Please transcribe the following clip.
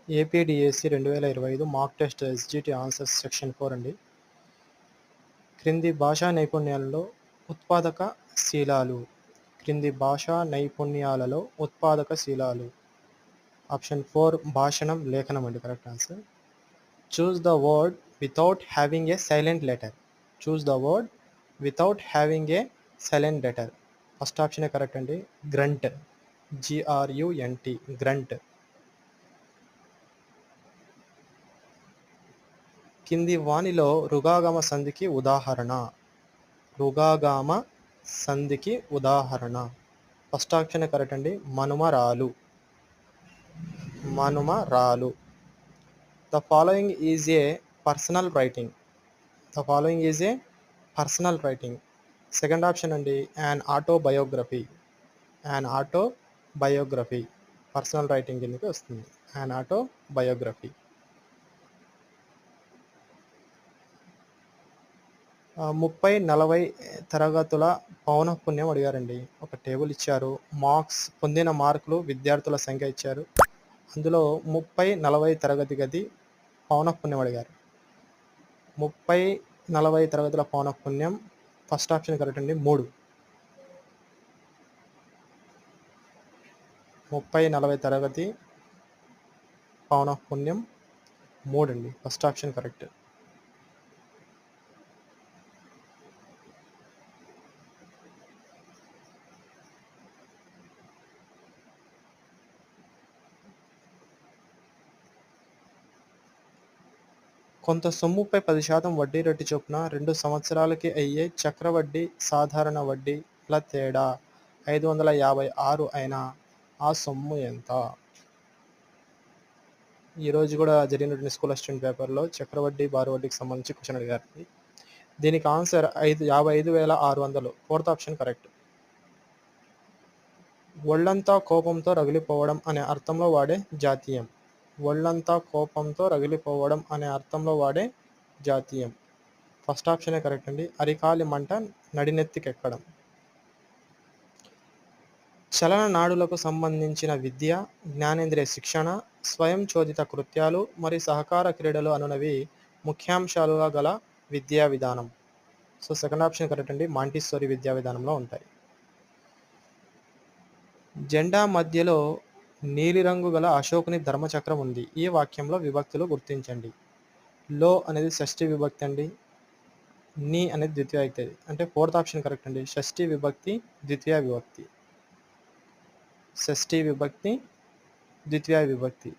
APDSC 2025 mock test SGT answers section 4 అండి. క్రింది భాషా నైపుణ్యాలలో ఉత్పాదక శీలాలు. క్రింది భాషా నైపుణ్యాలలో ఉత్పాదక శీలాలు. ఆప్షన్ 4 భాషణం, లేఖనం అండి correct answer. Choose the word without having a silent letter. Choose the word without having a silent letter. First ఆప్షనే కరెక్ట్ అండి. Grunt, GRUNT, grunt. కింది వానిలో రుగాగమ సంధికి ఉదాహరణ. రుగాగమ సంధికి ఉదాహరణ. ఫస్ట్ ఆప్షన్ కరెక్ట్ అండి. మనుమరాలు, మనుమరాలు. The following is a personal writing. The following is a personal writing. Second option అండి an autobiography. An autobiography personal writing కిందకి వస్తుంది. An autobiography. 30-40 తరగతుల పౌనఃపున్యం అడిగారండి. ఒక టేబుల్ ఇచ్చారు, మార్క్స్, పొందిన మార్కులు, విద్యార్థుల సంఖ్య ఇచ్చారు. అందులో 30-40 తరగతి గది పౌనఃపున్యం అడిగారు. 30-40 తరగతుల పౌనఃపున్యం ఫస్ట్ ఆప్షన్ కరెక్ట్ అండి. 3. 30-40 తరగతి పౌనఃపున్యం 3 అండి. First option correct. కొంత సొమ్ముపై 10% వడ్డీ రేటు చొప్పున 2 సంవత్సరాలకి అయ్యే చక్రవడ్డీ సాధారణ వడ్డీల తేడా 556 అయినా ఆ సొమ్ము ఎంత? ఈరోజు కూడా జరిగినటువంటి స్కూల్ అసిస్టెంట్ పేపర్లో చక్రవడ్డీ, బారు వడ్డీకి సంబంధించి క్వశ్చన్ అడిగారు. దీనికి ఆన్సర్ 55,600. Fourth option correct. ఒళ్ళంతా కోపంతో రగిలిపోవడం అనే అర్థంలో వాడే జాతీయం. ఒళ్ళంతా కోపంతో రగిలిపోవడం అనే అర్థంలో వాడే జాతీయం. ఫస్ట్ ఆప్షనే కరెక్ట్ అండి. అరికాలి మంట నడినెత్తికెక్కడం. చలన నాడులకు సంబంధించిన విద్య, జ్ఞానేంద్రియ శిక్షణ, స్వయం చోదిత కృత్యాలు మరియు సహకార క్రీడలు అనునవి ముఖ్యాంశాలుగా గల విద్యా విధానం. సో సెకండ్ ఆప్షన్ కరెక్ట్ అండి. మాంటిస్సోరీ విద్యా విధానంలో ఉంటాయి. జెండా మధ్యలో నీలిరంగు గల అశోకుని ధర్మచక్రం ఉంది. ఈ వాక్యంలో విభక్తులు గుర్తించండి. లో అనేది షష్ఠి విభక్తి అండి. నీ అనేది ద్వితీయ విభక్తి. అంటే ఫోర్త్ ఆప్షన్ కరెక్ట్ అండి. షష్ఠి విభక్తి, ద్వితీయ విభక్తి. షష్ఠి విభక్తి, ద్వితీయ విభక్తి.